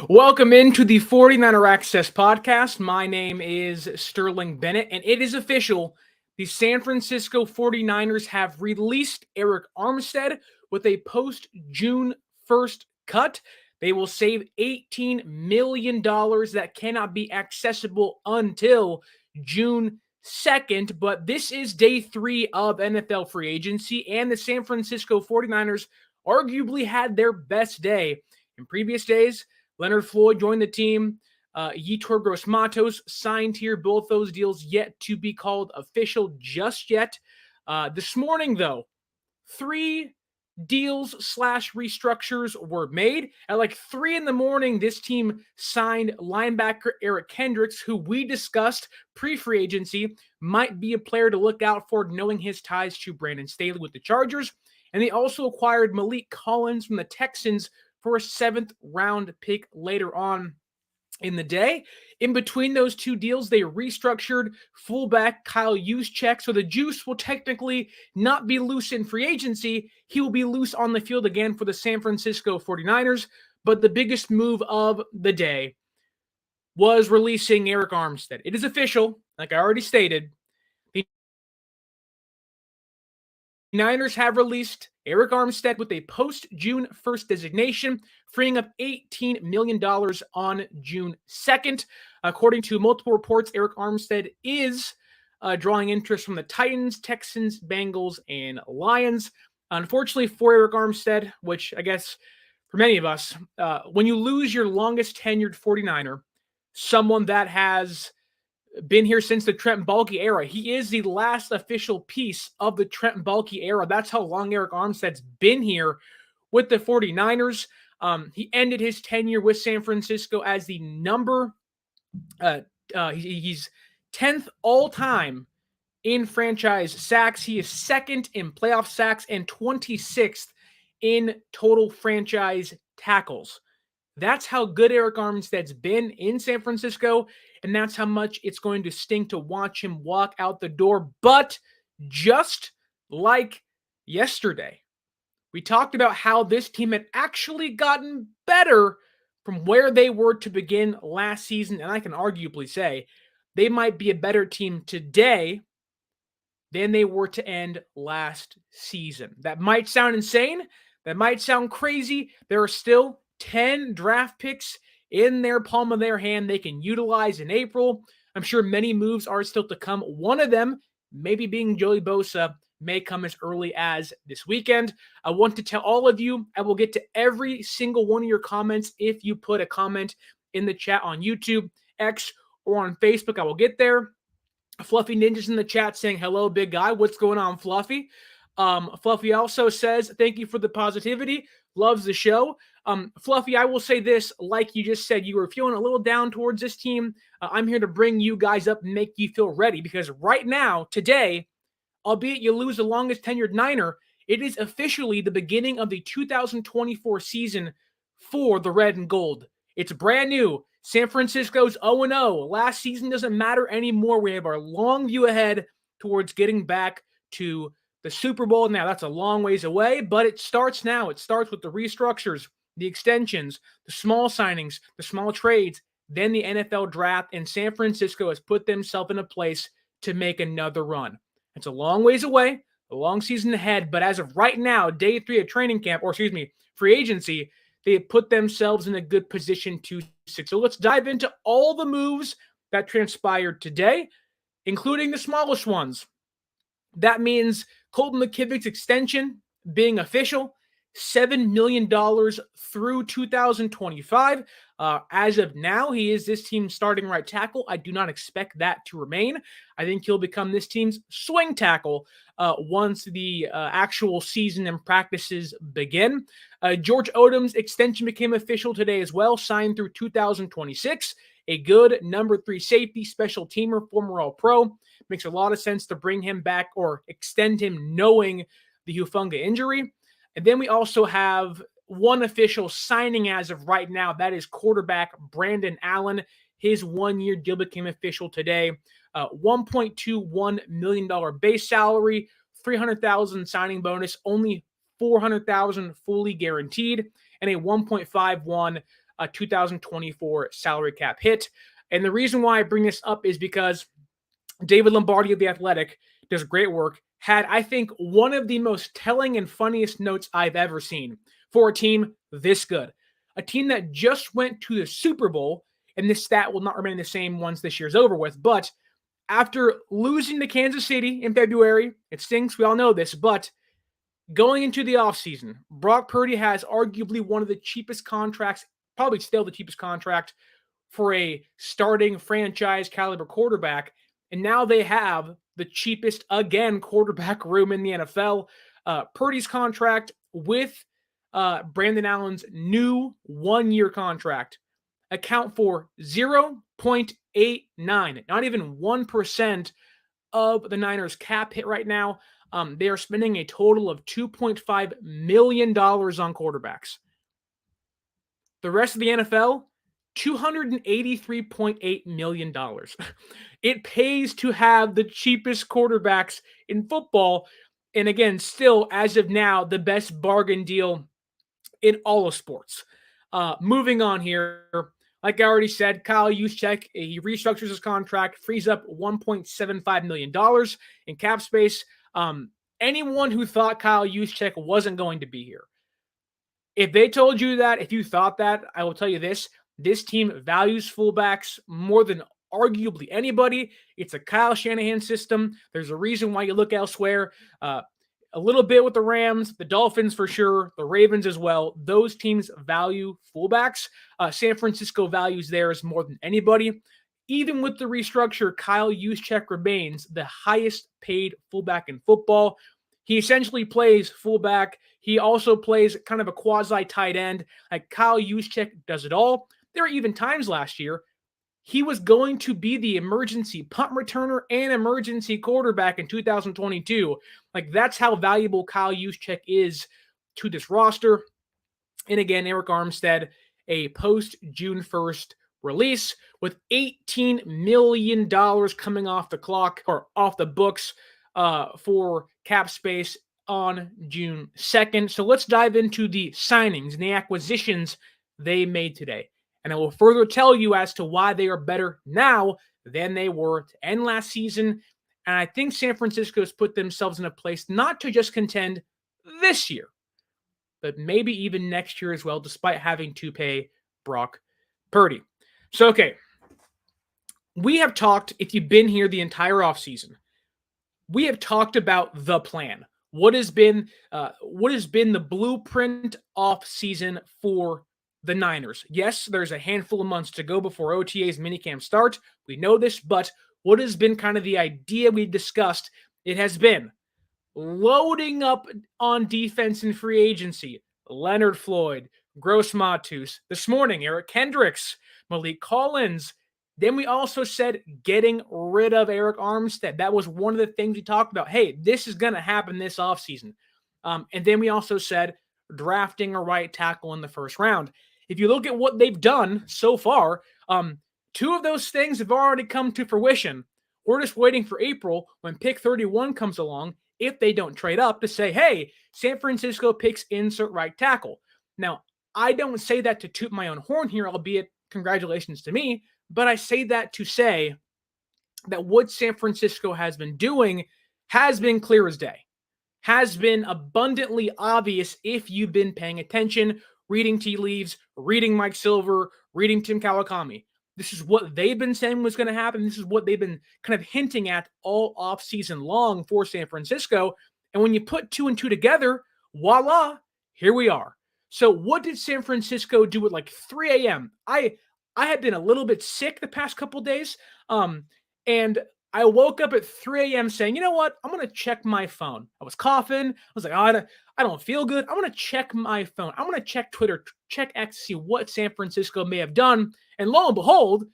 Welcome into the 49er Access podcast. My name is Sterling Bennett, and it is official. The San Francisco 49ers have released Arik Armstead with a post-June 1st cut. They will save $18 million that cannot be accessible until June 2nd, but this is day 3 of NFL free agency, and the San Francisco 49ers arguably had their best day. In previous days, Leonard Floyd joined the team. Yetur Gross-Matos signed here. Both those deals yet to be called official just yet. This morning, though, 3 deals / restructures were made. At like 3 in the morning, this team signed linebacker Eric Kendricks, who we discussed pre-free agency might be a player to look out for, knowing his ties to Brandon Staley with the Chargers. And they also acquired Maliek Collins from the Texans for a 7th-round pick later on in the day. In between those 2 deals, they restructured fullback Kyle Juszczyk, so the Juice will technically not be loose in free agency. He will be loose on the field again for the San Francisco 49ers, but the biggest move of the day was releasing Arik Armstead. It is official, like I already stated. The Niners have released Arik Armstead with a post-June 1st designation, freeing up $18 million on June 2nd. According to multiple reports, Arik Armstead is drawing interest from the Titans, Texans, Bengals, and Lions. Unfortunately for Arik Armstead, which I guess for many of us, when you lose your longest tenured 49er, someone that has been here since the Trent Baalke era. He is the last official piece of the Trent Baalke era. That's how long Arik Armstead's been here with the 49ers. He ended his tenure with San Francisco as the he's 10th all-time in franchise sacks. He is 2nd in playoff sacks and 26th in total franchise tackles. That's how good Arik Armstead's been in San Francisco, and that's how much it's going to sting to watch him walk out the door. But just like yesterday, we talked about how this team had actually gotten better from where they were to begin last season, and I can arguably say they might be a better team today than they were to end last season. That might sound insane. That might sound crazy. There are still 10 draft picks in their palm of their hand they can utilize in April. I'm sure many moves are still to come. One of them, maybe being Joey Bosa, may come as early as this weekend. I want to tell all of you, I will get to every single one of your comments if you put a comment in the chat on YouTube, X, or on Facebook. I will get there. Fluffy Ninja's in the chat saying, hello, big guy. What's going on, Fluffy? Fluffy also says, thank you for the positivity. Loves the show. Fluffy, I will say this, like you just said, you were feeling a little down towards this team. I'm here to bring you guys up and make you feel ready, because right now, today, albeit you lose the longest tenured Niner, it is officially the beginning of the 2024 season for the Red and Gold. It's brand new. San Francisco's 0-0. Last season doesn't matter anymore. We have our long view ahead towards getting back to the Super Bowl. Now, that's a long ways away, but it starts now. It starts with the restructures, the extensions, the small signings, the small trades, then the NFL draft, and San Francisco has put themselves in a place to make another run. It's a long ways away, a long season ahead, but as of right now, day 3 of training camp, free agency, they have put themselves in a good position to succeed. So let's dive into all the moves that transpired today, including the smallest ones. That means Colton McKivit's extension being official. $7 million through 2025. As of now, he is this team's starting right tackle. I do not expect that to remain. I think he'll become this team's swing tackle once the actual season and practices begin. George Odom's extension became official today as well, signed through 2026. A good number 3 safety, special teamer, former All-Pro. Makes a lot of sense to bring him back or extend him knowing the Hufanga injury. And then we also have one official signing as of right now. That is quarterback Brandon Allen. His one-year deal became official today. $1.21 million base salary, $300,000 signing bonus, only $400,000 fully guaranteed, and a 1.51 2024 salary cap hit. And the reason why I bring this up is because David Lombardi of The Athletic does great work. Had, I think, one of the most telling and funniest notes I've ever seen for a team this good. A team that just went to the Super Bowl, and this stat will not remain the same once this year's over with, but after losing to Kansas City in February, it stinks, we all know this, but going into the offseason, Brock Purdy has arguably one of the cheapest contracts, probably still the cheapest contract for a starting franchise caliber quarterback, and now they have the cheapest, again, quarterback room in the NFL. Purdy's contract with Brandon Allen's new one-year contract account for 0.89, not even 1% of the Niners cap hit right now. They are spending a total of $2.5 million on quarterbacks. The rest of the NFL, $283.8 million. It pays to have the cheapest quarterbacks in football. And again, still, as of now, the best bargain deal in all of sports. Moving on here, like I already said, Kyle Juszczyk, he restructures his contract, frees up $1.75 million in cap space. Anyone who thought Kyle Juszczyk wasn't going to be here, if they told you that, if you thought that, I will tell you this team values fullbacks more than arguably anybody. It's a Kyle Shanahan system. There's a reason why you look elsewhere. A little bit with the Rams, the Dolphins for sure, the Ravens as well. Those teams value fullbacks. San Francisco values theirs more than anybody. Even with the restructure, Kyle Juszczyk remains the highest paid fullback in football. He essentially plays fullback. He also plays kind of a quasi tight end. Like Kyle Juszczyk does it all. There were even times last year he was going to be the emergency punt returner and emergency quarterback in 2022. Like, that's how valuable Kyle Juszczyk is to this roster. And again, Arik Armstead, a post-June 1st release with $18 million coming off the clock or off the books for cap space on June 2nd. So let's dive into the signings and the acquisitions they made today. And I will further tell you as to why they are better now than they were to end last season. And I think San Francisco has put themselves in a place not to just contend this year, but maybe even next year as well, despite having to pay Brock Purdy. So, okay, we have talked, if you've been here the entire offseason, we have talked about the plan. What has been the blueprint offseason for the Niners? Yes, there's a handful of months to go before OTA's minicamp start. We know this, but what has been kind of the idea we discussed? It has been loading up on defense and free agency. Leonard Floyd, Gross Matus. This morning, Eric Kendricks, Maliek Collins. Then we also said getting rid of Arik Armstead. That was one of the things we talked about. Hey, this is going to happen this offseason. And then we also said drafting a right tackle in the first round. If you look at what they've done so far, two of those things have already come to fruition. We're just waiting for April when pick 31 comes along, if they don't trade up, to say, hey, San Francisco picks insert right tackle. Now, I don't say that to toot my own horn here, albeit congratulations to me, but I say that to say that what San Francisco has been doing has been clear as day, has been abundantly obvious if you've been paying attention, reading tea leaves, reading Mike Silver, reading Tim Kawakami. This is what they've been saying was going to happen. This is what they've been kind of hinting at all offseason long for San Francisco. And when you put two and two together, voila, here we are. So what did San Francisco do at like 3 a.m.? I had been a little bit sick the past couple days, and I woke up at 3 a.m. saying, you know what? I'm going to check my phone. I was coughing. I was like, oh, I don't feel good. I'm going to check my phone. I'm going to check Twitter, check X, see what San Francisco may have done. And lo and behold,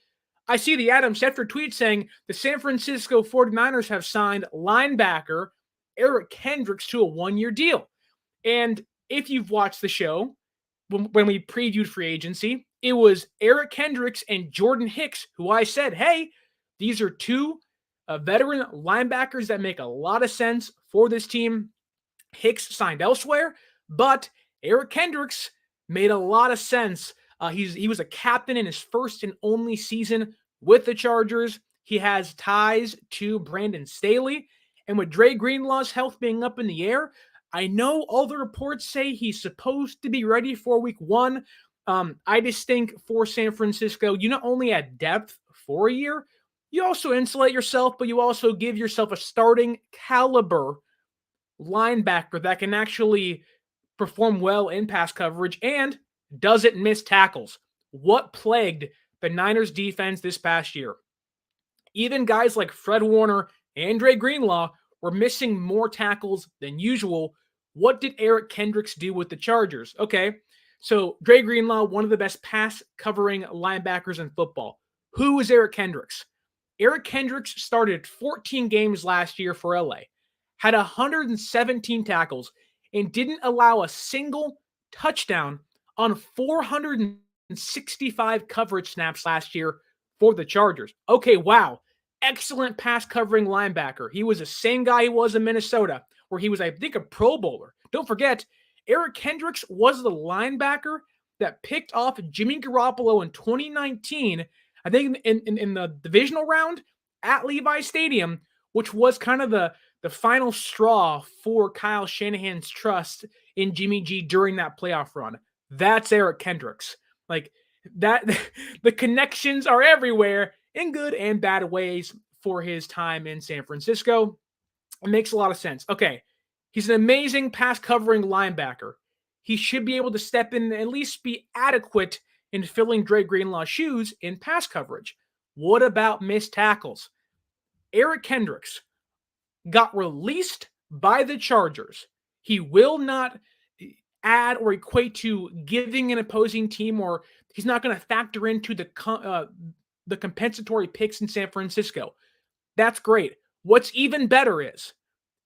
I see the Adam Schefter tweet saying the San Francisco 49ers have signed linebacker Eric Kendricks to a 1-year deal. And if you've watched the show, when we previewed free agency, it was Eric Kendricks and Jordan Hicks who I said, hey, these are two veteran linebackers that make a lot of sense for this team. Hicks signed elsewhere, but Eric Kendricks made a lot of sense. He was a captain in his first and only season with the Chargers. He has ties to Brandon Staley. And with Dre Greenlaw's health being up in the air, I know all the reports say he's supposed to be ready for week 1. I just think for San Francisco, you not only add depth for a year, you also insulate yourself, but you also give yourself a starting caliber linebacker that can actually perform well in pass coverage and doesn't miss tackles. What plagued the Niners defense this past year? Even guys like Fred Warner and Dre Greenlaw were missing more tackles than usual. What did Eric Kendricks do with the Chargers? Okay, so Dre Greenlaw, one of the best pass covering linebackers in football. Who is Eric Kendricks? Eric Kendricks started 14 games last year for LA, had 117 tackles, and didn't allow a single touchdown on 465 coverage snaps last year for the Chargers. Okay, wow. Excellent pass covering linebacker. He was the same guy he was in Minnesota, where he was, I think, a Pro Bowler. Don't forget, Eric Kendricks was the linebacker that picked off Jimmy Garoppolo in 2019, I think in the divisional round at Levi Stadium, which was kind of the final straw for Kyle Shanahan's trust in Jimmy G during that playoff run. That's Eric Kendricks. Like that, the connections are everywhere in good and bad ways for his time in San Francisco. It makes a lot of sense. Okay, he's an amazing pass covering linebacker. He should be able to step in and at least be adequate in filling Dre Greenlaw's shoes in pass coverage. What about missed tackles? Eric Kendricks got released by the Chargers. He will not add or equate to giving an opposing team, or he's not going to factor into the compensatory picks in San Francisco. That's great. What's even better is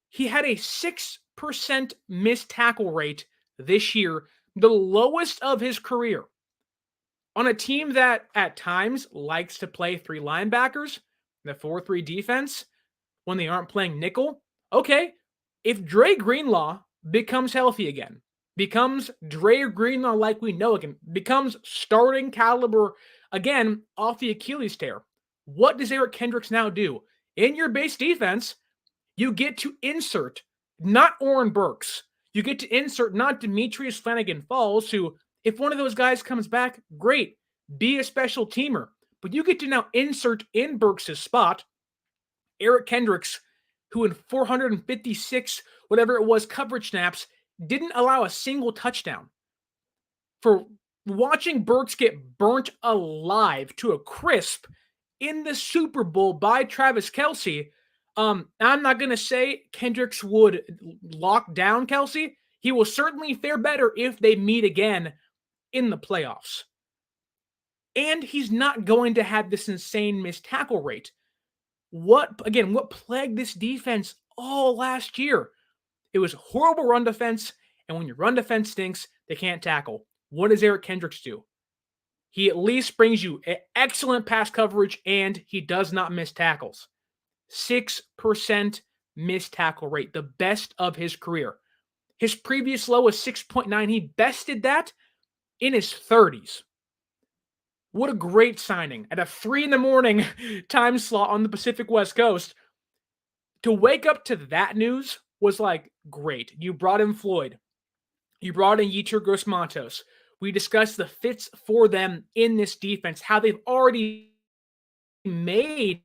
he had a 6% missed tackle rate this year, the lowest of his career. On a team that at times likes to play 3 linebackers, the 4-3 defense, when they aren't playing nickel, okay, if Dre Greenlaw becomes healthy again, becomes Dre Greenlaw like we know again, becomes starting caliber again off the Achilles tear, what does Eric Kendricks now do? In your base defense, you get to insert not Oren Burks. You get to insert not Demetrius Flanagan-Falls, who, if one of those guys comes back, great, be a special teamer. But you get to now insert in Burks' spot Eric Kendricks, who in 456, whatever it was, coverage snaps, didn't allow a single touchdown. For watching Burks get burnt alive to a crisp in the Super Bowl by Travis Kelce, I'm not going to say Kendricks would lock down Kelce. He will certainly fare better if they meet again in the playoffs. And he's not going to have this insane missed tackle rate. What plagued this defense all last year? It was horrible run defense, and when your run defense stinks, they can't tackle. What does Eric Kendricks do? He at least brings you excellent pass coverage, and he does not miss tackles. 6% missed tackle rate, the best of his career. His previous low was 6.9. He bested that in his 30s. What a great signing at a 3 a.m. time slot on the Pacific West Coast. To wake up to that news was like, great. You brought in Floyd. You brought in Yetur Gross-Matos. We discussed the fits for them in this defense, how they've already made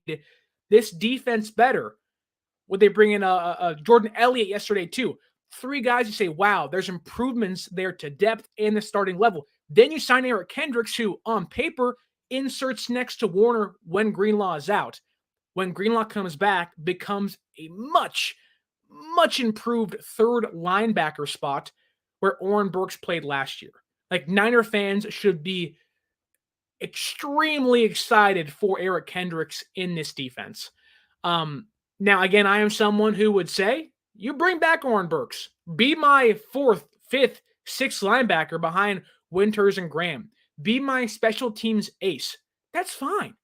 this defense better. Would they bring in a Jordan Elliott yesterday too? Three guys you say, wow, there's improvements there to depth and the starting level. Then you sign Eric Kendricks, who on paper inserts next to Warner when Greenlaw is out. When Greenlaw comes back, becomes a much improved third linebacker spot where Oren Burks played last year. Like, Niner fans should be extremely excited for Eric Kendricks in this defense. Now, again, I am someone who would say, you bring back Oren Burks. Be my fourth, fifth, sixth linebacker behind Winters and Graham. Be my special teams ace. That's fine.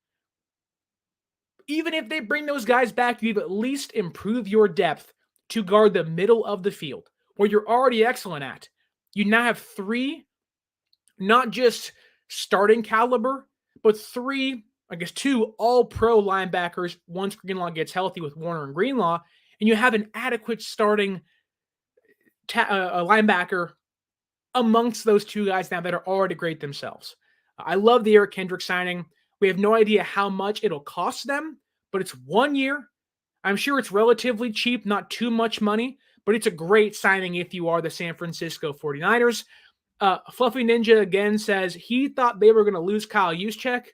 Even if they bring those guys back, you've at least improved your depth to guard the middle of the field, where you're already excellent at. You now have three, not just starting caliber, but two all-pro linebackers once Greenlaw gets healthy with Warner and Greenlaw, and you have an adequate starting linebacker amongst those two guys now that are already great themselves. I love the Eric Kendricks signing. We have no idea how much it'll cost them, but it's 1 year. I'm sure it's relatively cheap, not too much money, but it's a great signing if you are the San Francisco 49ers. Fluffy Ninja again says he thought they were going to lose Kyle Juszczyk.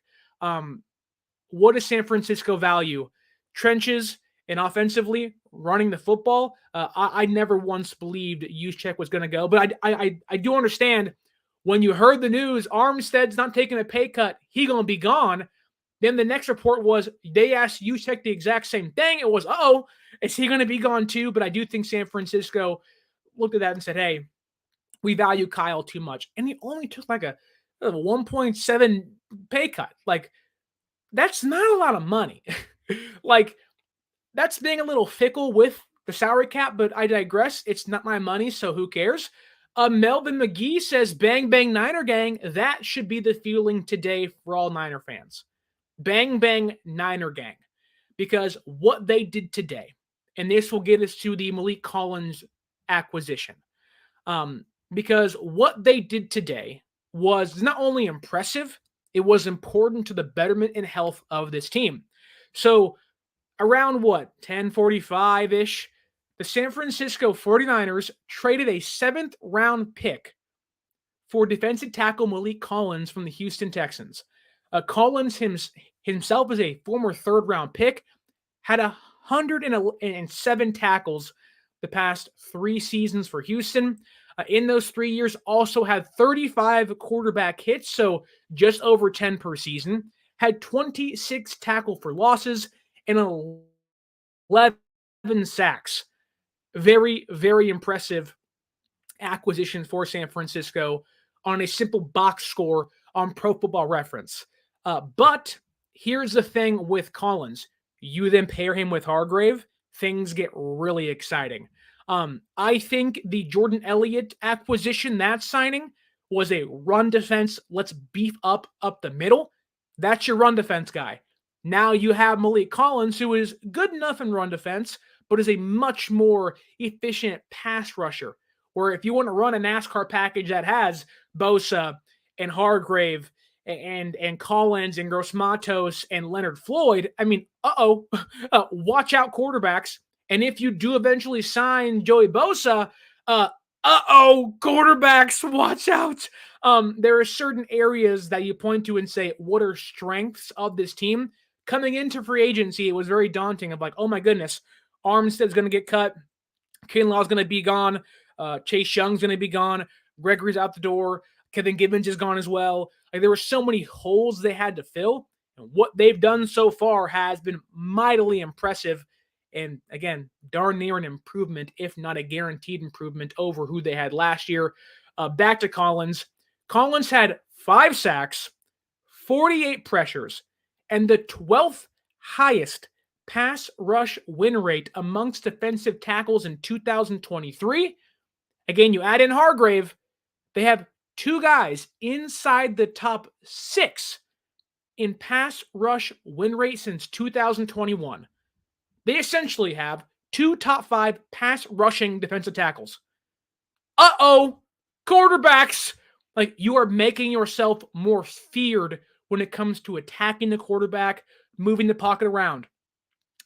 What does San Francisco value? Trenches and offensively running the football. I never once believed Juszczyk was going to go, but I do understand when you heard the news, Armstead's not taking a pay cut, he going to be gone. Then the next report was they asked Juszczyk the exact same thing. It was, is he going to be gone too? But I do think San Francisco looked at that and said, hey, we value Kyle too much. And he only took like a 1.7 pay cut. Like, that's not a lot of money. Like, that's being a little fickle with the salary cap, but I digress. It's not my money, so who cares? Melvin McGee says, bang, bang, Niner gang. That should be the feeling today for all Niner fans. Bang, bang, Niner gang. Because what they did today, and this will get us to the Maliek Collins acquisition, because what they did today was not only impressive, it was important to the betterment and health of this team. So around 10:45-ish, the San Francisco 49ers traded a 7th round pick for defensive tackle Maliek Collins from the Houston Texans. Collins himself is a former 3rd round pick, had 107 tackles the past 3 seasons for Houston. In those 3 years, also had 35 quarterback hits, so just over 10 per season. Had 26 tackle for losses and 11 sacks. Very, very impressive acquisition for San Francisco on a simple box score on Pro Football Reference. But here's the thing with Collins. You then pair him with Hargrave, things get really exciting. I think the Jordan Elliott acquisition, that signing, was a run defense. Let's beef up the middle. That's your run defense guy. Now you have Maliek Collins, who is good enough in run defense, but is a much more efficient pass rusher. Where if you want to run a NASCAR package that has Bosa and Hargrave and Collins and Gross Matos and Leonard Floyd, I mean, watch out quarterbacks. And if you do eventually sign Joey Bosa, quarterbacks, watch out. There are certain areas that you point to and say, what are strengths of this team? Coming into free agency, it was very daunting of like, oh my goodness, Armstead's going to get cut. Kinlaw's going to be gone. Chase Young's going to be gone. Gregory's out the door. Kevin Gibbons is gone as well. Like, there were so many holes they had to fill. And what they've done so far has been mightily impressive. And again, darn near an improvement, if not a guaranteed improvement over who they had last year. Back to Collins. Collins had 5 sacks, 48 pressures, and the 12th highest pass rush win rate amongst defensive tackles in 2023. Again, you add in Hargrave, they have 2 guys inside the top 6 in pass rush win rate since 2021. They essentially have 2 top 5 pass rushing defensive tackles. Quarterbacks! Like, you are making yourself more feared when it comes to attacking the quarterback, moving the pocket around.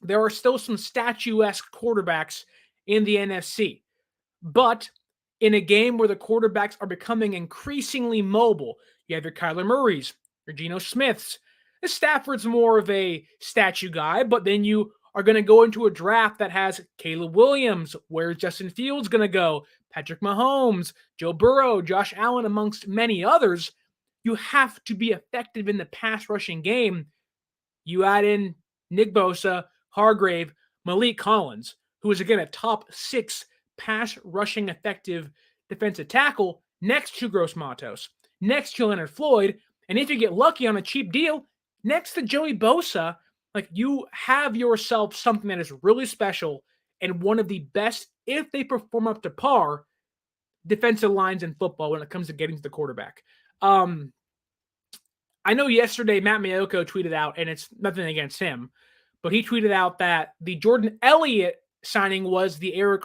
There are still some statuesque quarterbacks in the NFC. But in a game where the quarterbacks are becoming increasingly mobile, you have your Kyler Murrays, your Geno Smiths. The Stafford's more of a statue guy, but then you are going to go into a draft that has Caleb Williams. Where's Justin Fields going to go? Patrick Mahomes, Joe Burrow, Josh Allen, amongst many others. You have to be effective in the pass rushing game. You add in Nick Bosa, Hargrave, Maliek Collins, who is again a top 6 pass rushing effective defensive tackle next to Gross Matos, next to Leonard Floyd, and if you get lucky on a cheap deal, next to Joey Bosa. Like, you have yourself something that is really special and one of the best, if they perform up to par, defensive lines in football when it comes to getting to the quarterback. I know yesterday Matt Mayoko tweeted out, and it's nothing against him, but he tweeted out that the Jordan Elliott signing was the Arik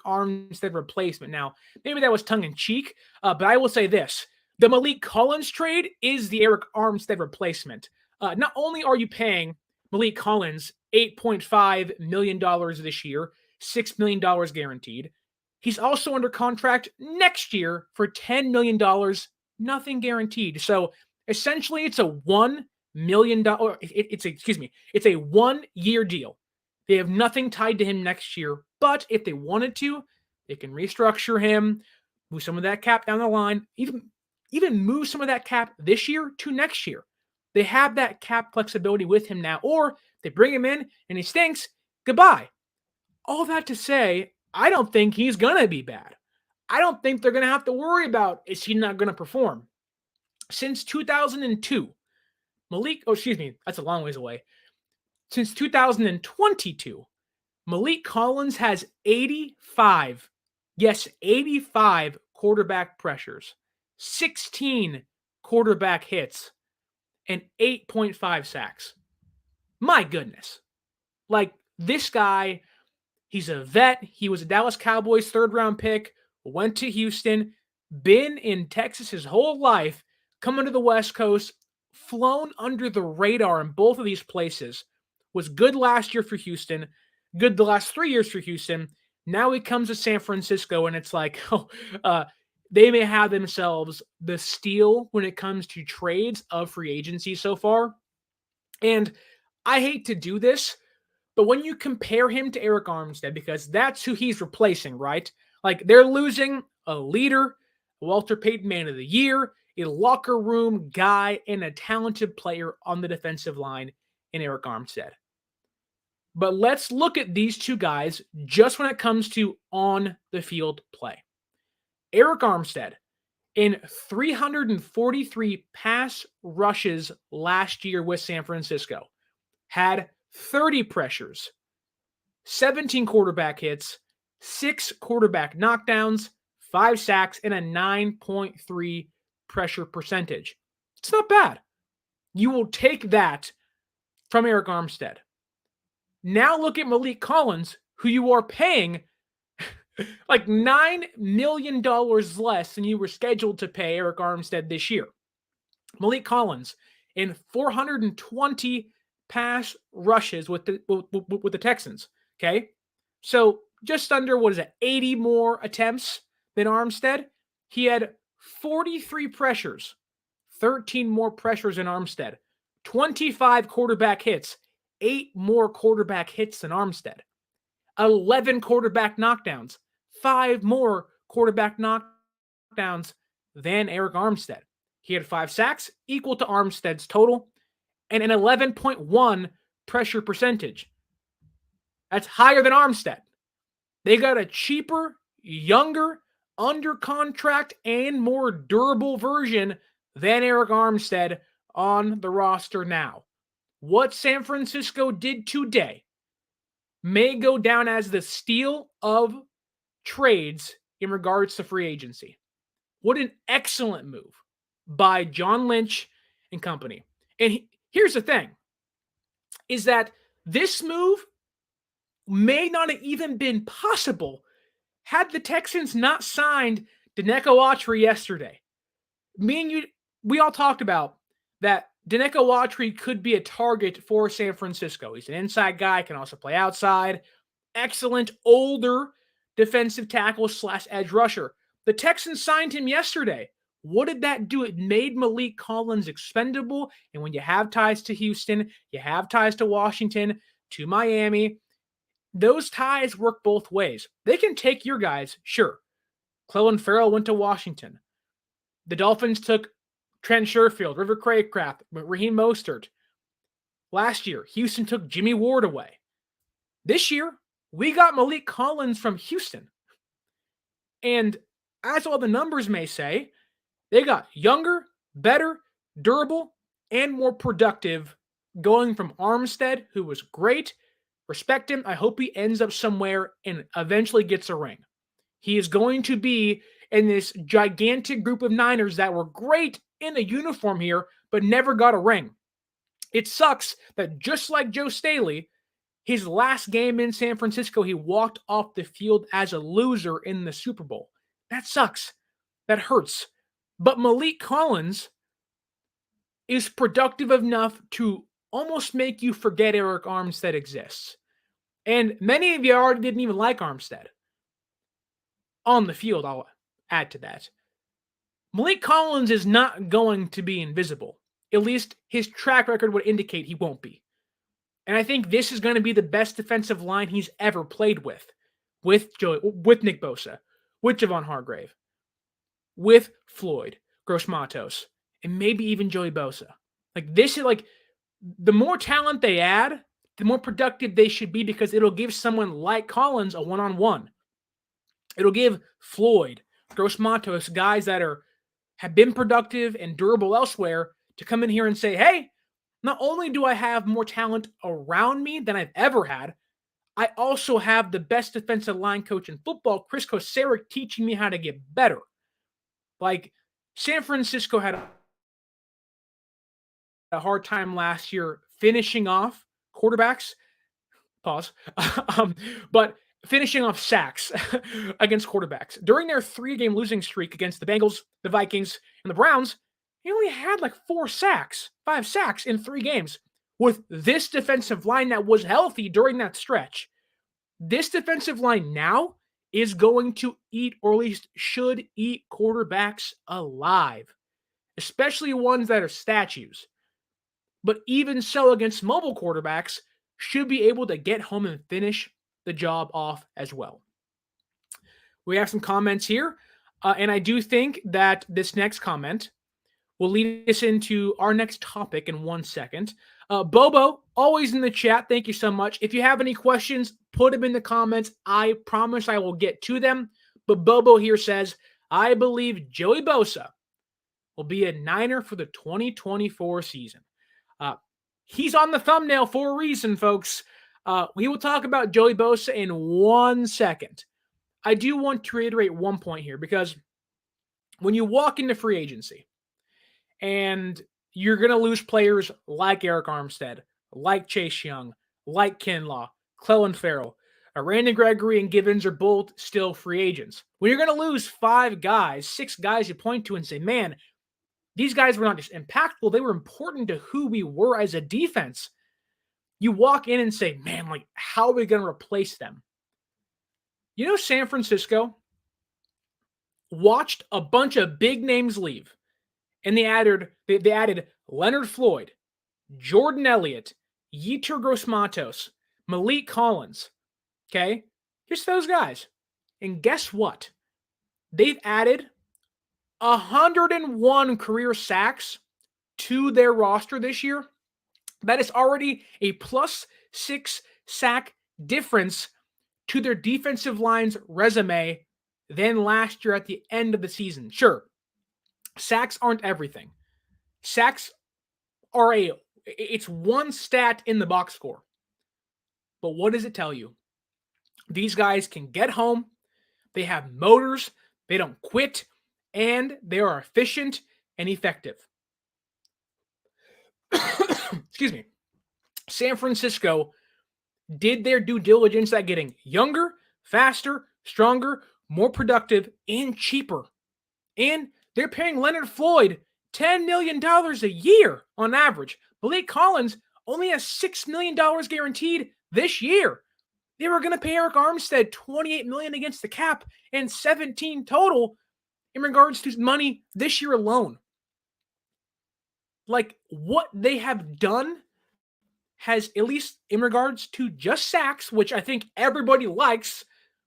Armstead replacement. Now, maybe that was tongue-in-cheek, but I will say this. The Maliek Collins trade is the Arik Armstead replacement. Not only are you paying Maliek Collins $8.5 million this year, $6 million guaranteed, he's also under contract next year for $10 million, nothing guaranteed. So essentially it's a $1 million, it's a 1 year deal. They have nothing tied to him next year, but if they wanted to, they can restructure him, move some of that cap down the line, even move some of that cap this year to next year. They have that cap flexibility with him now, or they bring him in and he stinks, goodbye. All that to say, I don't think he's going to be bad. I don't think they're going to have to worry about, is he not going to perform? Since 2002, that's a long ways away. Since 2022, Maliek Collins has 85 quarterback pressures, 16 quarterback hits, and 8.5 sacks. My goodness. Like, this guy, he's a vet. He was a Dallas Cowboys 3rd-round pick, went to Houston, been in Texas his whole life, coming to the West Coast, flown under the radar in both of these places, was good last year for Houston, good the last 3 years for Houston. Now he comes to San Francisco, and it's like, they may have themselves the steal when it comes to trades of free agency so far. And I hate to do this, but when you compare him to Arik Armstead, because that's who he's replacing, right? Like, they're losing a leader, Walter Payton Man of the Year, a locker room guy, and a talented player on the defensive line in Arik Armstead. But let's look at these two guys just when it comes to on-the-field play. Arik Armstead, in 343 pass rushes last year with San Francisco, had 30 pressures, 17 quarterback hits, 6 quarterback knockdowns, 5 sacks, and a 9.3 pressure percentage. It's not bad. You will take that from Arik Armstead. Now look at Maliek Collins, who you are paying like $9 million less than you were scheduled to pay Arik Armstead this year. Maliek Collins in 420 pass rushes with the Texans. Okay, so just under 80 more attempts than Armstead. He had 43 pressures, 13 more pressures than Armstead, 25 quarterback hits, 8 more quarterback hits than Armstead, 11 quarterback knockdowns, 5 more quarterback knockdowns than Arik Armstead. He had 5 sacks, equal to Armstead's total, and an 11.1 pressure percentage. That's higher than Armstead. They got a cheaper, younger, under contract, and more durable version than Arik Armstead on the roster now. What San Francisco did today may go down as the steal of trades in regards to free agency. What an excellent move by John Lynch and company. And here's the thing, is that this move may not have even been possible had the Texans not signed Denico Autry yesterday. Me and you, we all talked about that Denico Autry could be a target for San Francisco. He's an inside guy, can also play outside. excellent older defensive tackle / edge rusher. The Texans signed him yesterday. What did that do? It made Maliek Collins expendable. And when you have ties to Houston, you have ties to Washington, to Miami, those ties work both ways. They can take your guys, sure. Clelin Ferrell went to Washington. The Dolphins took Trent Sherfield, River Craycraft, Raheem Mostert. Last year, Houston took Jimmy Ward away. This year, we got Maliek Collins from Houston. And as all the numbers may say, they got younger, better, durable, and more productive going from Armstead, who was great. Respect him. I hope he ends up somewhere and eventually gets a ring. He is going to be in this gigantic group of Niners that were great in a uniform here, but never got a ring. It sucks that just like Joe Staley, his last game in San Francisco, he walked off the field as a loser in the Super Bowl. That sucks. That hurts. But Maliek Collins is productive enough to almost make you forget Arik Armstead exists. And many of you already didn't even like Armstead. On the field, I'll add to that. Maliek Collins is not going to be invisible. At least his track record would indicate he won't be. And I think this is going to be the best defensive line he's ever played with Nick Bosa, with Javon Hargrave, with Floyd, Gross-Matos, and maybe even Joey Bosa. This is the more talent they add, the more productive they should be because it'll give someone like Collins a one-on-one. It'll give Floyd, Gross-Matos, guys that have been productive and durable elsewhere to come in here and say, hey, not only do I have more talent around me than I've ever had, I also have the best defensive line coach in football, Chris Kocurek, teaching me how to get better. San Francisco had a hard time last year finishing off quarterbacks. Pause. But finishing off sacks against quarterbacks. During their 3-game losing streak against the Bengals, the Vikings, and the Browns, he only had 5 sacks in 3 games with this defensive line that was healthy during that stretch. This defensive line now is going to eat, or at least should eat, quarterbacks alive, especially ones that are statues. But even so, against mobile quarterbacks, should be able to get home and finish the job off as well. We have some comments here, and I do think that this next comment will lead us into our next topic in 1 second. Bobo, always in the chat. Thank you so much. If you have any questions, put them in the comments. I promise I will get to them. But Bobo here says, I believe Joey Bosa will be a Niner for the 2024 season. He's on the thumbnail for a reason, folks. We will talk about Joey Bosa in 1 second. I do want to reiterate one point here, because when you walk into free agency and you're going to lose players like Arik Armstead, like Chase Young, like Kinlaw, Clelin Ferrell, Randy Gregory and Givens are both still free agents. When you're going to lose 5 guys, 6 guys you point to and say, man, these guys were not just impactful, they were important to who we were as a defense. You walk in and say, man, how are we going to replace them? San Francisco watched a bunch of big names leave, and they added Leonard Floyd, Jordan Elliott, Yetur Gross-Matos, Maliek Collins. Okay? Just those guys. And guess what? They've added 101 career sacks to their roster this year. That is already a +6 sack difference to their defensive line's resume than last year at the end of the season. Sure, sacks aren't everything. Sacks are it's one stat in the box score. But what does it tell you? These guys can get home. They have motors. They don't quit. And they are efficient and effective. Excuse me. San Francisco did their due diligence at getting younger, faster, stronger, more productive, and cheaper. And they're paying Leonard Floyd $10 million a year on average. Maliek Collins only has $6 million guaranteed this year. They were going to pay Arik Armstead $28 million against the cap and $17 total in regards to money this year alone. Like, what they have done has, at least in regards to just sacks, which I think everybody likes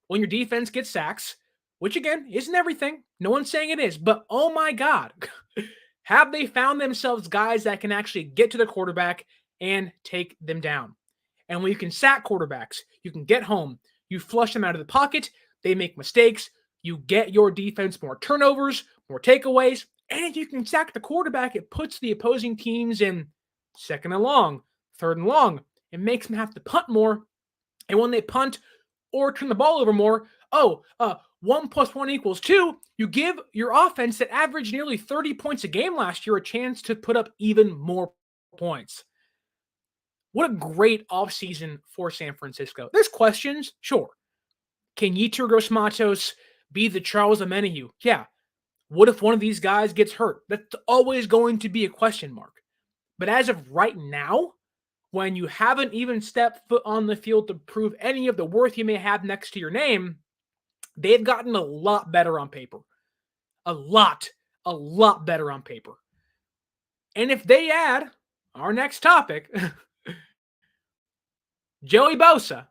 when your defense gets sacks, which again isn't everything. No one's saying it is, but oh my God, have they found themselves guys that can actually get to the quarterback and take them down? And when you can sack quarterbacks, you can get home, you flush them out of the pocket, they make mistakes, you get your defense more turnovers, more takeaways, and if you can sack the quarterback, it puts the opposing teams in second and long, third and long. It makes them have to punt more. And when they punt or turn the ball over more, 1 + 1 = 2, you give your offense that averaged nearly 30 points a game last year a chance to put up even more points. What a great offseason for San Francisco. There's questions, sure. Can Yetur Gross-Matos be the Charles Omenihu? Yeah. What if one of these guys gets hurt? That's always going to be a question mark. But as of right now, when you haven't even stepped foot on the field to prove any of the worth you may have next to your name, they've gotten a lot better on paper. A lot better on paper. And if they add our next topic, Joey Bosa,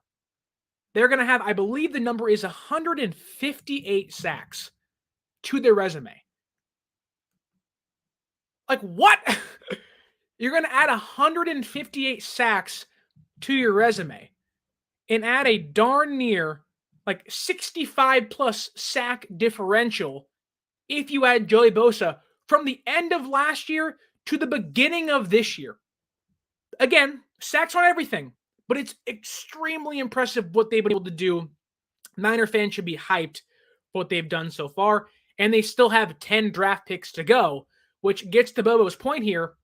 they're going to have, I believe the number is 158 sacks to their resume. Like, what? You're going to add 158 sacks to your resume and add a darn near like 65 plus sack differential if you add Joey Bosa from the end of last year to the beginning of this year. Again, sacks aren't everything, but it's extremely impressive what they've been able to do. Niner fans should be hyped for what they've done so far, and they still have 10 draft picks to go, which gets to Bobo's point here.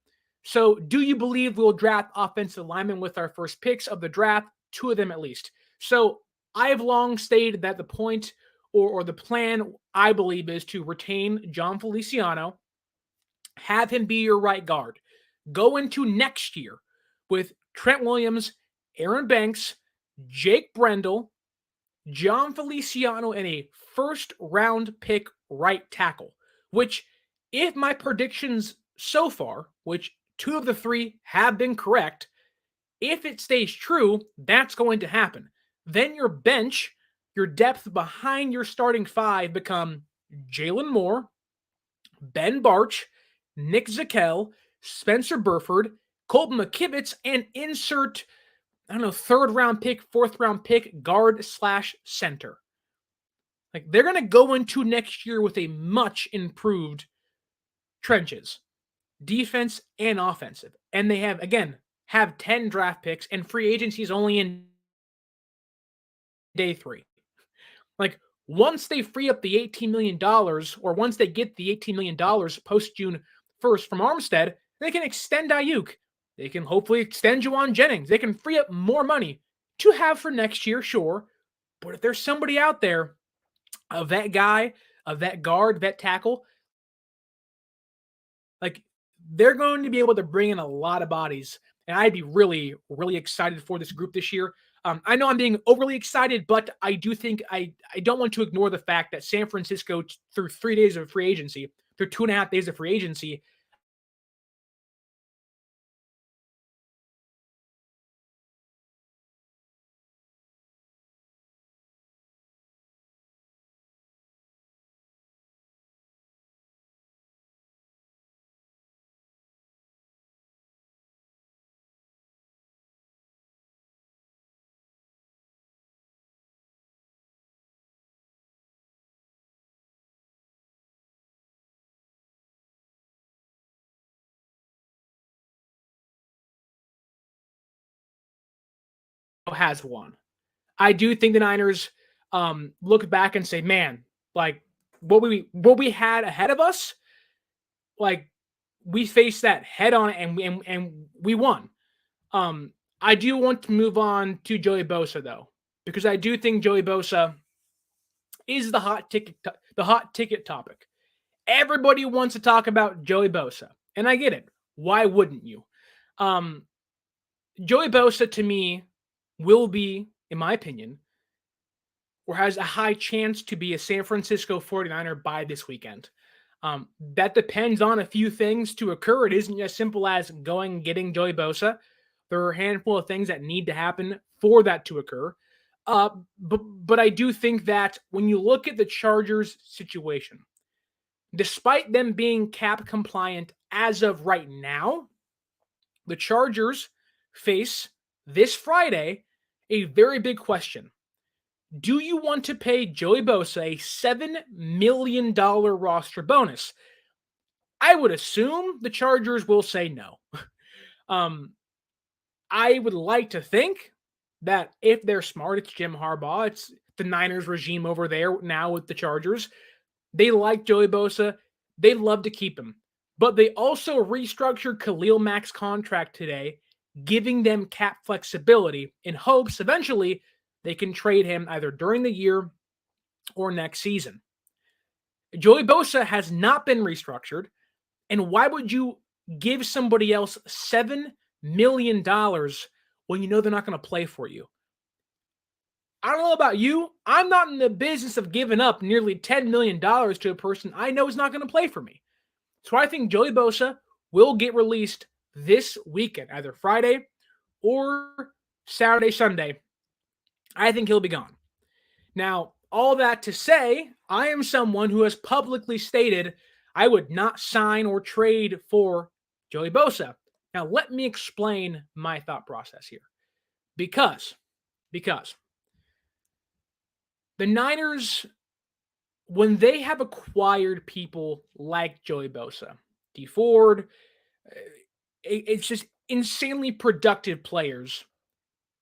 So do you believe we'll draft offensive linemen with our first picks of the draft? 2 of them at least. So I've long stated that the point or the plan, I believe, is to retain Jon Feliciano, have him be your right guard, go into next year with Trent Williams, Aaron Banks, Jake Brendel, Jon Feliciano, and a first-round pick right tackle, which, if my predictions so far, which 2 of the 3 have been correct, if it stays true, that's going to happen. Then your bench, your depth behind your starting 5 become Jalen Moore, Ben Barch, Nick Zakelj, Spencer Burford, Colton McKivitz, and insert, 3rd-round pick, 4th-round pick, guard/center. Like, they're going to go into next year with a much improved trenches, defense and offensive. And they have 10 draft picks, and free agency is only in day 3. Like, once they free up the $18 million, or once they get the $18 million post-June 1st from Armstead, they can extend Ayuk. They can hopefully extend Juwan Jennings. They can free up more money to have for next year, sure. But if there's somebody out there, a vet guy, a vet guard, vet tackle, like, they're going to be able to bring in a lot of bodies. And I'd be really, really excited for this group this year. I know I'm being overly excited, but I do think I don't want to ignore the fact that San Francisco, through 3 days of free agency, through 2.5 days of free agency, has one. I do think the Niners look back and say, man, like, what we had ahead of us, like, we faced that head on and we won. I do want to move on to Joey Bosa, though, because I do think Joey Bosa is the hot ticket topic. Everybody wants to talk about Joey Bosa, and I get it. Why wouldn't you? Joey Bosa, to me, will be in my opinion, or has a high chance to be a San Francisco 49er by this weekend. That depends on a few things to occur. It isn't as simple as going and getting Joey Bosa. There are a handful of things that need to happen for that to occur. But I do think that when you look at the Chargers situation, despite them being cap compliant as of right now, the Chargers face this Friday a very big question. Do you want to pay Joey Bosa a $7 million roster bonus? I would assume the Chargers will say no. I would like to think that if they're smart, it's Jim Harbaugh. It's the Niners regime over there now with the Chargers. They like Joey Bosa. They'd love to keep him. But they also restructured Khalil Mack's contract today, giving them cap flexibility in hopes eventually they can trade him either during the year or next season. Joey Bosa has not been restructured. And why would you give somebody else $7 million when you know they're not going to play for you? I don't know about you. I'm not in the business of giving up nearly $10 million to a person I know is not going to play for me. So I think Joey Bosa will get released this weekend, either Friday or Saturday, Sunday. I think he'll be gone. Now, all that to say, I am someone who has publicly stated I would not sign or trade for Joey Bosa. Now, let me explain my thought process here. Because the Niners, when they have acquired people like Joey Bosa, Dee Ford, it's just insanely productive players.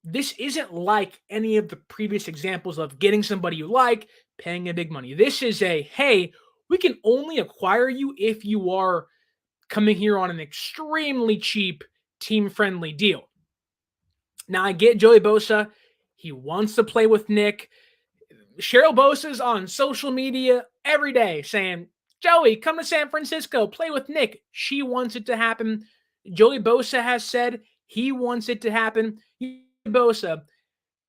This isn't like any of the previous examples of getting somebody you like, paying a big money. This is a, hey, we can only acquire you if you are coming here on an extremely cheap, team-friendly deal. Now, I get Joey Bosa. He wants to play with Nick. Cheryl Bosa's on social media every day saying, Joey, come to San Francisco, play with Nick. She wants it to happen. Joey Bosa has said he wants it to happen. Bosa,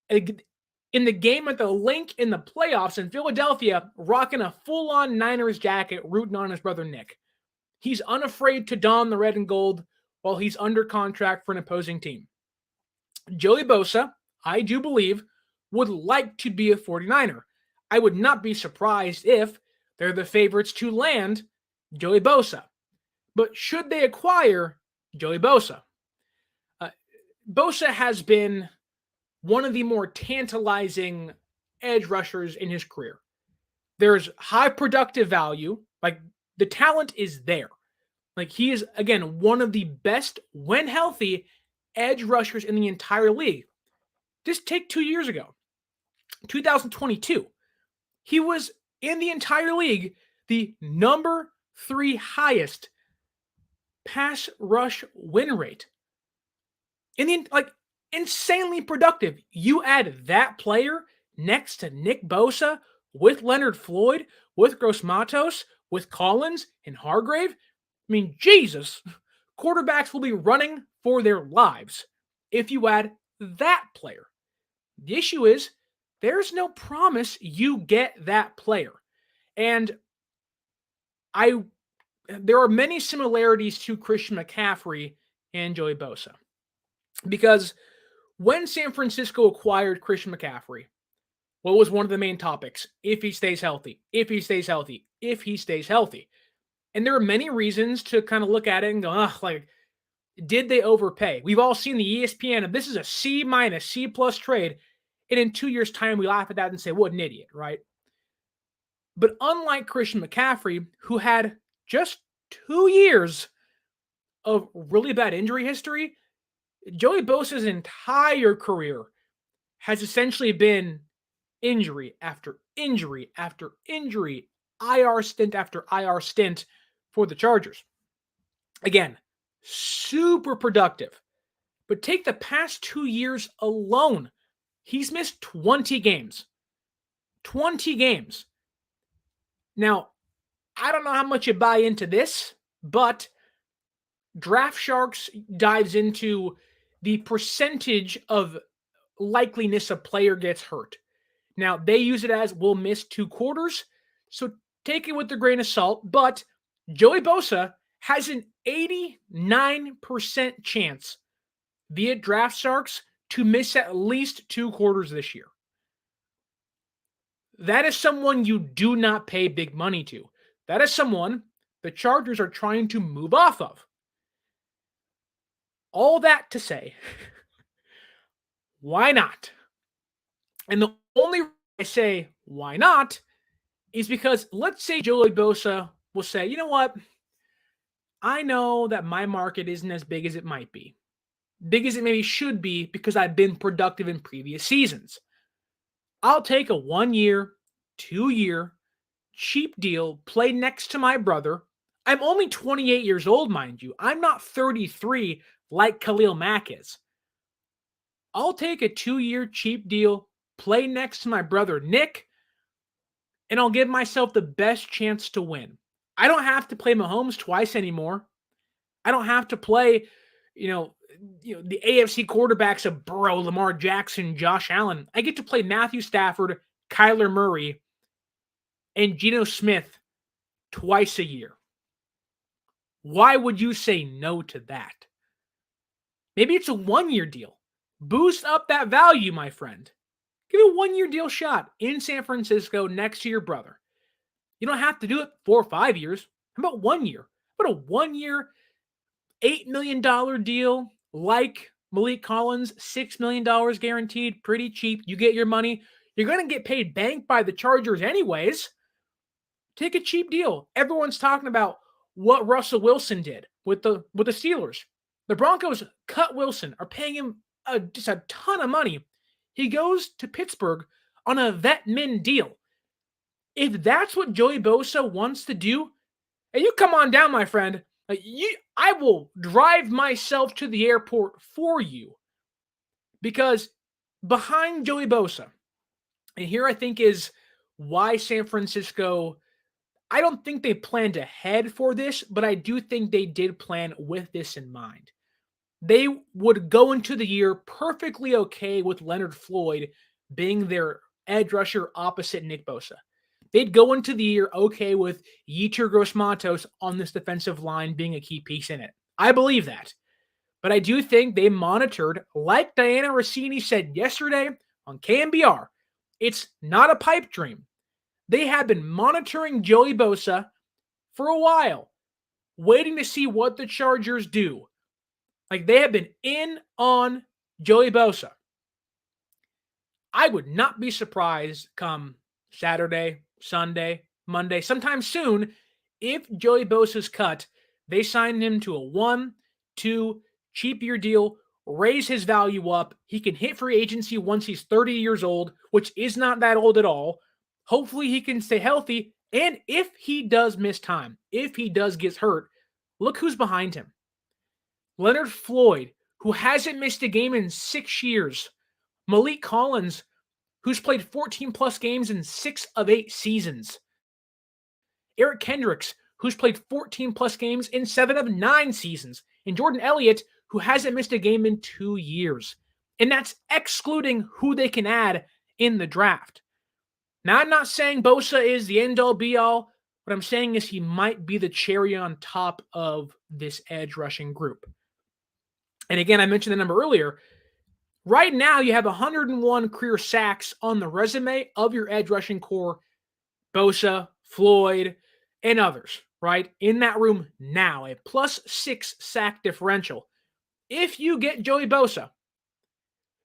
in the game at the Link in the playoffs in Philadelphia, rocking a full-on Niners jacket, rooting on his brother Nick. He's unafraid to don the red and gold while he's under contract for an opposing team. Joey Bosa, I do believe, would like to be a 49er. I would not be surprised if they're the favorites to land Joey Bosa. But should they acquire Joey Bosa? Bosa has been one of the more tantalizing edge rushers in his career. There's high productive value. Like, the talent is there. Like, he is, again, one of the best, when healthy, edge rushers in the entire league. Just take 2 years ago, 2022. He was, in the entire league, the number 3 highest pass rush win rate. Insanely productive. You add that player next to Nick Bosa, with Leonard Floyd, with Gross Matos, with Collins and Hargrave. I mean, Jesus, quarterbacks will be running for their lives if you add that player. The issue is there's no promise you get that player. And there are many similarities to Christian McCaffrey and Joey Bosa. Because when San Francisco acquired Christian McCaffrey, what was one of the main topics? If he stays healthy, if he stays healthy, if he stays healthy. And there are many reasons to kind of look at it and go, did they overpay? We've all seen the ESPN, and this is a C-, C+ trade. And in 2 years' time, we laugh at that and say, what an idiot, right? But unlike Christian McCaffrey, who had just 2 years of really bad injury history, Joey Bosa's entire career has essentially been injury after injury after injury, IR stint after IR stint for the Chargers. Again, super productive. But take the past 2 years alone. He's missed 20 games. 20 games. Now, I don't know how much you buy into this, but Draft Sharks dives into the percentage of likeliness a player gets hurt. Now, they use it as we'll miss 2 quarters, so take it with a grain of salt, but Joey Bosa has an 89% chance via Draft Sharks to miss at least 2 quarters this year. That is someone you do not pay big money to. That is someone the Chargers are trying to move off of. All that to say, why not? And the only reason I say why not is because let's say Joey Bosa will say, you know what? I know that my market isn't as big as it might be. Big as it maybe should be because I've been productive in previous seasons. I'll take a 1-year, 2-year, cheap deal, play next to my brother. I'm only 28 years old, mind you. I'm not 33 like Khalil Mack is. I'll take a 2-year cheap deal, play next to my brother Nick, and I'll give myself the best chance to win. I don't have to play Mahomes twice anymore. I don't have to play, the AFC quarterbacks of Burrow, Lamar Jackson, Josh Allen. I get to play Matthew Stafford, Kyler Murray, and Geno Smith twice a year. Why would you say no to that? Maybe it's a 1-year deal. Boost up that value, my friend. Give a 1-year deal shot in San Francisco next to your brother. You don't have to do it 4 or 5 years. How about 1 year? How about a 1-year, $8 million deal like Maliek Collins, $6 million guaranteed, pretty cheap. You get your money. You're going to get paid bank by the Chargers anyways. Take a cheap deal. Everyone's talking about what Russell Wilson did with the Steelers. The Broncos cut Wilson, are paying him just a ton of money. He goes to Pittsburgh on a vet min deal. If that's what Joey Bosa wants to do, and you come on down, my friend, I will drive myself to the airport for you. Because behind Joey Bosa, and here I think is why San Francisco, I don't think they planned ahead for this, but I do think they did plan with this in mind. They would go into the year perfectly okay with Leonard Floyd being their edge rusher opposite Nick Bosa. They'd go into the year okay with Yetur Gross-Matos on this defensive line being a key piece in it. I believe that. But I do think they monitored, like Diana Rossini said yesterday on KMBR, it's not a pipe dream. They have been monitoring Joey Bosa for a while, waiting to see what the Chargers do. Like, they have been in on Joey Bosa. I would not be surprised come Saturday, Sunday, Monday, sometime soon, if Joey Bosa's cut, they sign him to a 1, 2, cheap year deal, raise his value up. He can hit free agency once he's 30 years old, which is not that old at all. Hopefully he can stay healthy. And if he does miss time, if he does get hurt, look who's behind him. Leonard Floyd, who hasn't missed a game in 6 years. Maliek Collins, who's played 14-plus games in 6 of 8 seasons. Eric Kendricks, who's played 14-plus games in 7 of 9 seasons. And Jordan Elliott, who hasn't missed a game in 2 years. And that's excluding who they can add in the draft. Now, I'm not saying Bosa is the end-all, be-all. What I'm saying is he might be the cherry on top of this edge rushing group. And again, I mentioned the number earlier. Right now, you have 101 career sacks on the resume of your edge rushing core. Bosa, Floyd, and others, right? In that room now, a +6 sack differential. If you get Joey Bosa,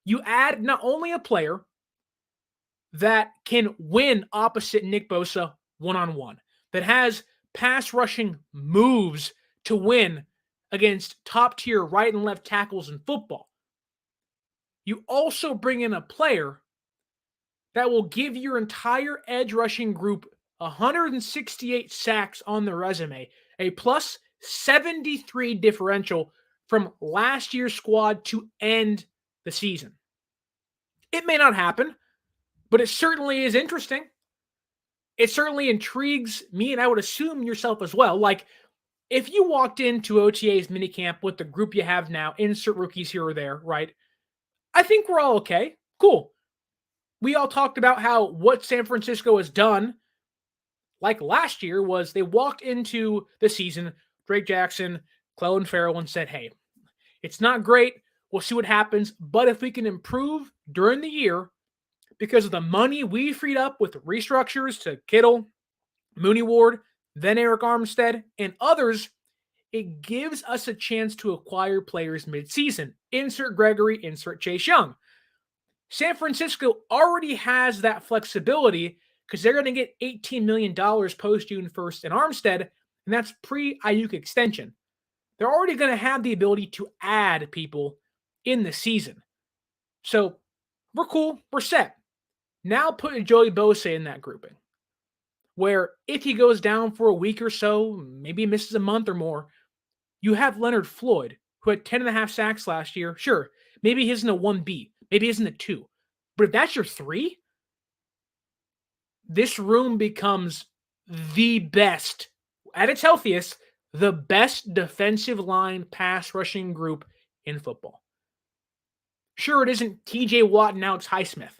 you add not only a player that can win opposite Nick Bosa one-on-one, that has pass rushing moves to win against top-tier right and left tackles in football. You also bring in a player that will give your entire edge rushing group 168 sacks on the resume, a +73 differential from last year's squad to end the season. It may not happen, but it certainly is interesting. It certainly intrigues me, and I would assume yourself as well. Like, if you walked into OTA's minicamp with the group you have now, insert rookies here or there, right? I think we're all okay. Cool. We all talked about how what San Francisco has done, like last year, was they walked into the season, Drake Jackson, Clelin Ferrell, and said, hey, it's not great. We'll see what happens. But if we can improve during the year because of the money we freed up with restructures to Kittle, Mooney Ward, then Arik Armstead, and others, it gives us a chance to acquire players midseason. Insert Gregory, insert Chase Young. San Francisco already has that flexibility because they're going to get $18 million post-June 1st in Armstead, and that's pre-Ayuk extension. They're already going to have the ability to add people in the season. So we're cool. We're set. Now put Joey Bosa in that grouping, where if he goes down for a week or so, maybe misses a month or more, you have Leonard Floyd, who had 10.5 sacks last year. Sure, maybe he isn't a 1B. Maybe he isn't a 2. But if that's your 3, this room becomes the best, at its healthiest, the best defensive line pass rushing group in football. Sure, it isn't TJ Watt and Alex Highsmith.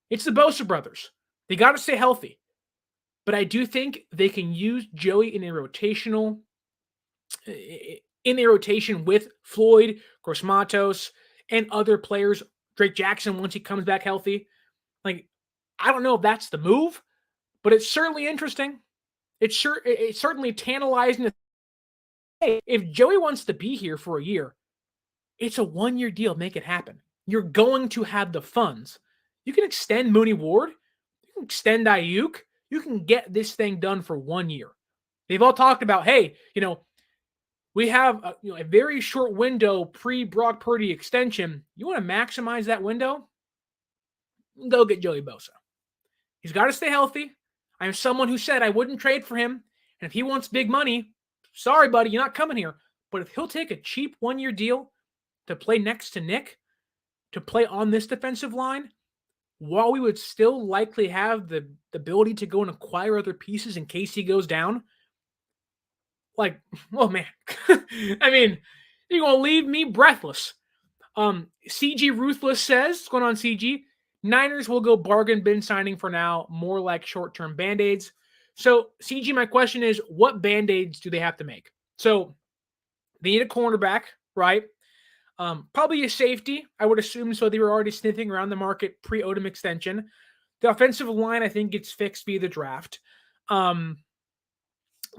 It's the Bosa brothers. They got to stay healthy. But I do think they can use Joey in a rotation with Floyd, Gross-Matos, and other players. Drake Jackson, once he comes back healthy. Like, I don't know if that's the move, but it's certainly interesting. It's certainly tantalizing. Hey, if Joey wants to be here for a year, it's a 1-year deal. Make it happen. You're going to have the funds. You can extend Mooney Ward. You can extend Ayuk. You can get this thing done for 1 year. They've all talked about, hey, we have a very short window pre-Brock Purdy extension. You want to maximize that window? Go get Joey Bosa. He's got to stay healthy. I'm someone who said I wouldn't trade for him. And if he wants big money, sorry, buddy, you're not coming here. But if he'll take a cheap 1-year deal to play next to Nick, to play on this defensive line, while we would still likely have the ability to go and acquire other pieces in case he goes down, like, oh man, I mean, you're going to leave me breathless. CG Ruthless says, what's going on, CG? Niners will go bargain bin signing for now, more like short-term Band-Aids. So, CG, my question is, what Band-Aids do they have to make? So, they need a cornerback, right? Probably a safety, I would assume, so they were already sniffing around the market pre-Odom extension. The offensive line, I think, gets fixed via the draft.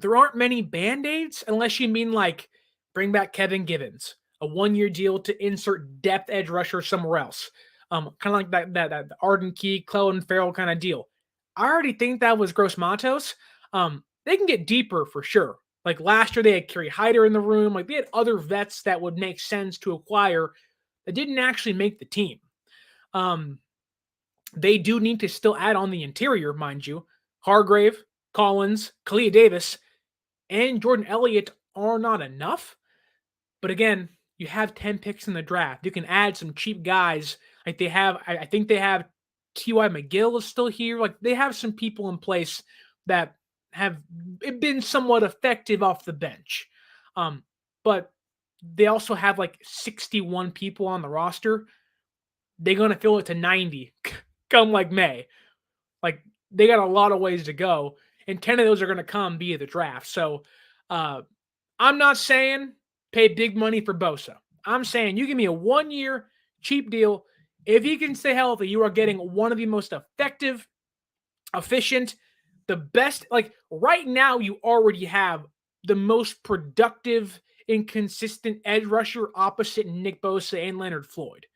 There aren't many Band-Aids, unless you mean, like, bring back Kevin Givens, a 1-year deal to insert depth edge rusher somewhere else. Kind of like that Arden Key, Clelin Ferrell kind of deal. I already think that was Gross-Matos. They can get deeper for sure. Like last year, they had Kerry Hyder in the room. Like they had other vets that would make sense to acquire that didn't actually make the team. They do need to still add on the interior, mind you. Hargrave, Collins, Kalia Davis, and Jordan Elliott are not enough. But again, you have 10 picks in the draft. You can add some cheap guys. Like they have, I think they have T.Y. McGill is still here. Like they have some people in place that have been somewhat effective off the bench. But they also have like 61 people on the roster. They're going to fill it to 90 come like May. Like they got a lot of ways to go. And 10 of those are going to come via the draft. So I'm not saying pay big money for Bosa. I'm saying you give me a 1-year cheap deal. If he can stay healthy, you are getting one of the most effective, efficient, the best. Like right now, you already have the most productive and consistent edge rusher opposite Nick Bosa and Leonard Floyd.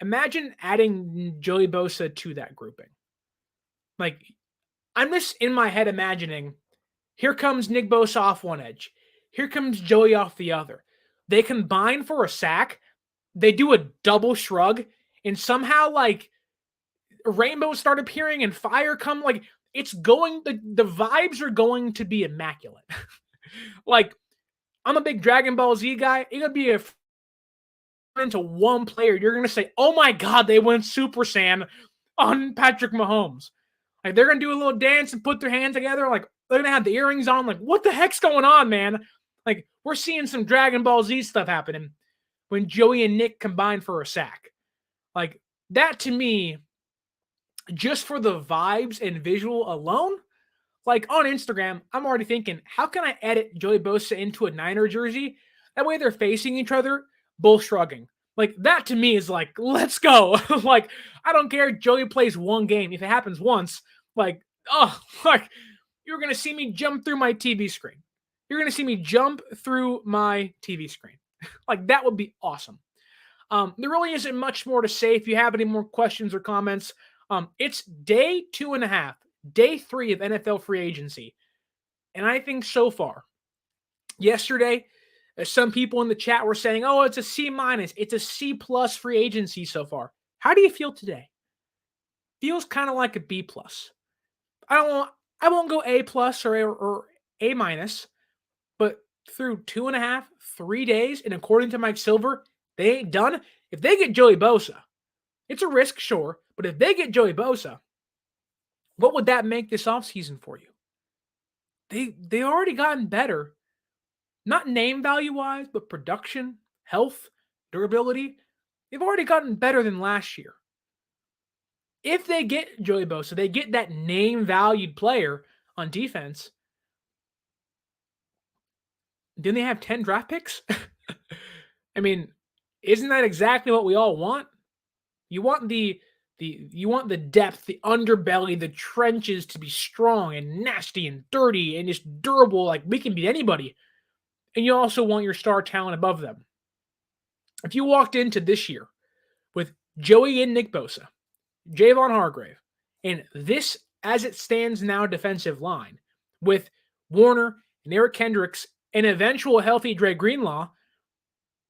Imagine adding Joey Bosa to that grouping. Like, I'm just in my head imagining, here comes Nick Bosa off one edge. Here comes Joey off the other. They combine for a sack. They do a double shrug. And somehow, like, rainbows start appearing and fire come. Like, it's going, the vibes are going to be immaculate. Like, I'm a big Dragon Ball Z guy. It's going to be into one player. You're going to say, oh my God, they went Super Saiyan on Patrick Mahomes. Like, they're going to do a little dance and put their hands together. Like, they're going to have the earrings on. Like, what the heck's going on, man? Like, we're seeing some Dragon Ball Z stuff happening when Joey and Nick combine for a sack. Like, that to me, just for the vibes and visual alone, like on Instagram, I'm already thinking, how can I edit Joey Bosa into a Niner jersey? That way they're facing each other, both shrugging. Like, that to me is like, let's go. Like, I don't care if Joey plays one game. If it happens once, like, oh, like, you're going to see me jump through my TV screen. You're going to see me jump through my TV screen. Like, that would be awesome. There really isn't much more to say. If you have any more questions or comments, it's day 2.5, day 3 of NFL free agency. And I think so far, yesterday, some people in the chat were saying, oh, it's a C-, it's a C+ free agency so far. How do you feel today? Feels kind of like a B+. I won't go A+ or A-, but through 2.5, 3 days, and according to Mike Silver, they ain't done. If they get Joey Bosa, it's a risk, sure, but if they get Joey Bosa, what would that make this offseason for you? They already gotten better. Not name value-wise, but production, health, durability. They've already gotten better than last year. If they get Joey Bosa, they get that name-valued player on defense, then they have 10 draft picks? I mean, isn't that exactly what we all want? You want the depth, the underbelly, the trenches to be strong and nasty and dirty and just durable, like we can beat anybody. And you also want your star talent above them. If you walked into this year with Joey and Nick Bosa, Javon Hargrave, and this, as it stands now, defensive line, with Warner and Eric Kendricks and eventual healthy Dre Greenlaw, I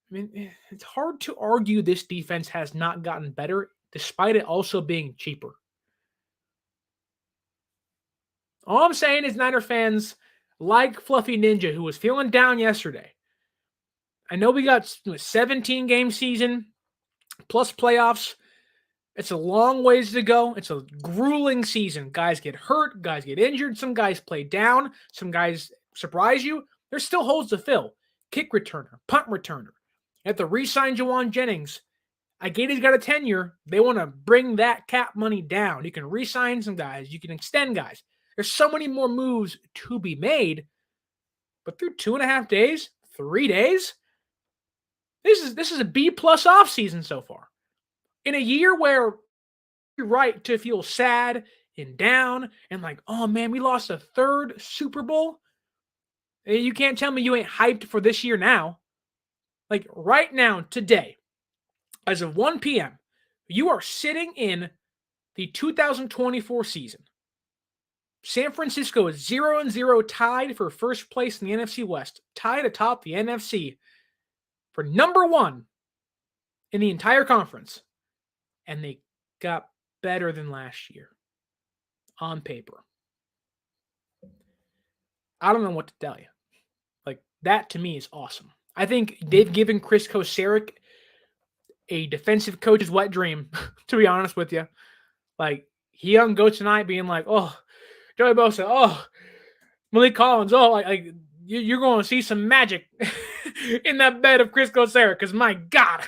mean, it's hard to argue this defense has not gotten better, despite it also being cheaper. All I'm saying is Niner fans, like Fluffy Ninja, who was feeling down yesterday. I know we got a 17-game season plus playoffs. It's a long ways to go. It's a grueling season. Guys get hurt. Guys get injured. Some guys play down. Some guys surprise you. There's still holes to fill. Kick returner, punt returner. You have to re-sign Jawan Jennings. Agate's got a tenure. They want to bring that cap money down. You can re-sign some guys. You can extend guys. There's so many more moves to be made. But through 2.5 days, 3 days, this is a B+ offseason so far. In a year where you're right to feel sad and down and like, oh man, we lost a 3rd Super Bowl. You can't tell me you ain't hyped for this year now. Like right now, today, as of 1 p.m., you are sitting in the 2024 season. San Francisco is 0-0 tied for first place in the NFC West, tied atop the NFC for number 1 in the entire conference. And they got better than last year on paper. I don't know what to tell you. Like, that to me is awesome. I think they've given Chris Kocurek a defensive coach's wet dream, to be honest with you. Like, he doesn't go tonight being like, oh, Joey Bosa, oh, Maliek Collins, oh, like you're going to see some magic in that bed of Chris Kocurek, because my God,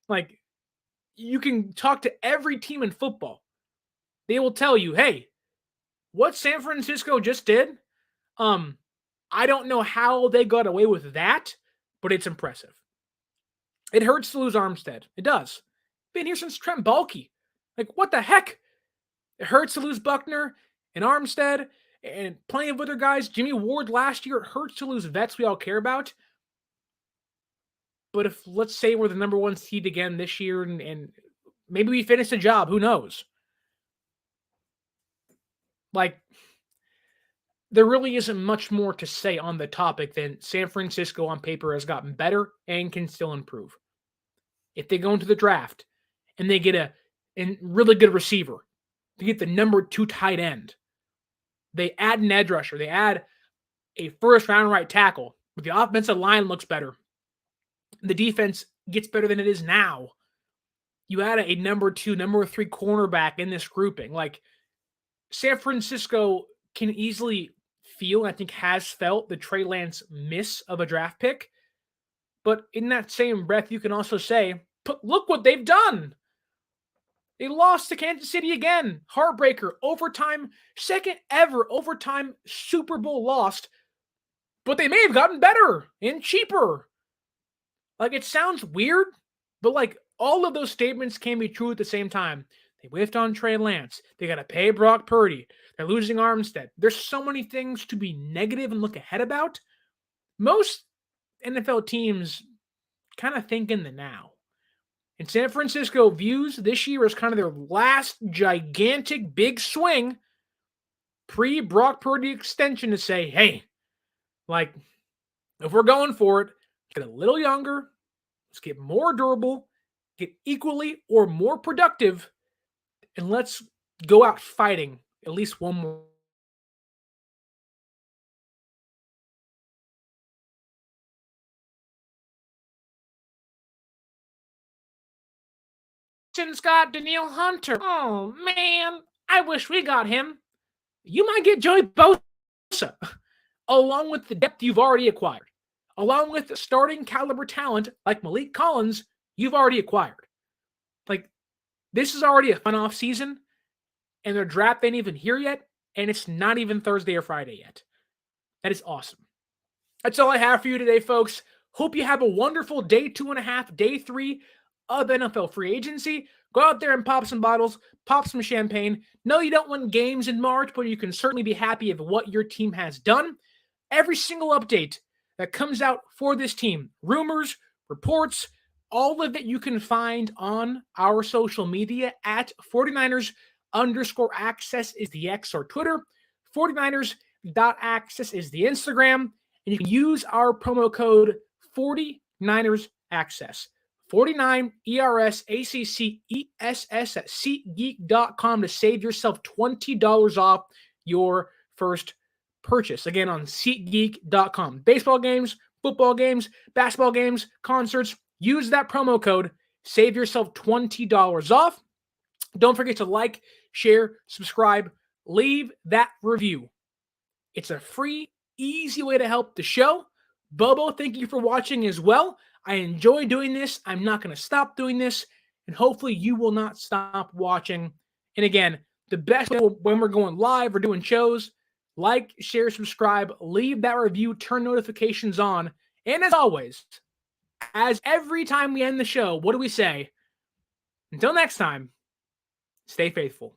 like, you can talk to every team in football. They will tell you, hey, what San Francisco just did, I don't know how they got away with that, but it's impressive. It hurts to lose Armstead. It does. Been here since Trent Baalke. Like, what the heck? It hurts to lose Buckner and Armstead and plenty of other guys. Jimmy Ward last year. It hurts to lose vets we all care about. But if, let's say, we're the number 1 seed again this year and maybe we finish the job, who knows? Like, there really isn't much more to say on the topic than San Francisco on paper has gotten better and can still improve. If they go into the draft and they get a really good receiver, they get the number 2 tight end, they add an edge rusher, they add a first-round right tackle, but the offensive line looks better, the defense gets better than it is now. You add a number 2, number 3 cornerback in this grouping. Like, San Francisco can easily feel, and I think has felt, the Trey Lance miss of a draft pick. But in that same breath, you can also say, but look what they've done. They lost to Kansas City again. Heartbreaker. Overtime. Second ever overtime Super Bowl lost. But they may have gotten better and cheaper. Like, it sounds weird, but like all of those statements can be true at the same time. They whiffed on Trey Lance. They got to pay Brock Purdy. They're losing Armstead. There's so many things to be negative and look ahead about. Most NFL teams kind of think in the now. And San Francisco views this year as kind of their last gigantic big swing pre-Brock Purdy extension to say, hey, like, if we're going for it, get a little younger, let's get more durable, get equally or more productive, and let's go out fighting at least one more. Got Danielle Hunter. Oh, man. I wish we got him. You might get Joey Bosa, along with the depth you've already acquired, along with starting caliber talent like Maliek Collins you've already acquired. Like, this is already a fun off season, and their draft ain't even here yet, and it's not even Thursday or Friday yet. That is awesome. That's all I have for you today, folks. Hope you have a wonderful day 2.5, day 3 of NFL free agency. Go out there and pop some bottles, pop some champagne. No, you don't win games in March, but you can certainly be happy of what your team has done. Every single update that comes out for this team, rumors, reports, all of it you can find on our social media at 49ers_access is the X or Twitter. 49ers.access is the Instagram. And you can use our promo code 49ersaccess. 49 ERSACCESS at SeatGeek.com to save yourself $20 off your first purchase. Again, on SeatGeek.com. Baseball games, football games, basketball games, concerts. Use that promo code. Save yourself $20 off. Don't forget to like, share, subscribe, leave that review. It's a free, easy way to help the show. Bobo, thank you for watching as well. I enjoy doing this. I'm not going to stop doing this. And hopefully you will not stop watching. And again, the best way when we're going live or doing shows, like, share, subscribe, leave that review, turn notifications on. And as always, as every time we end the show, what do we say? Until next time, stay faithful.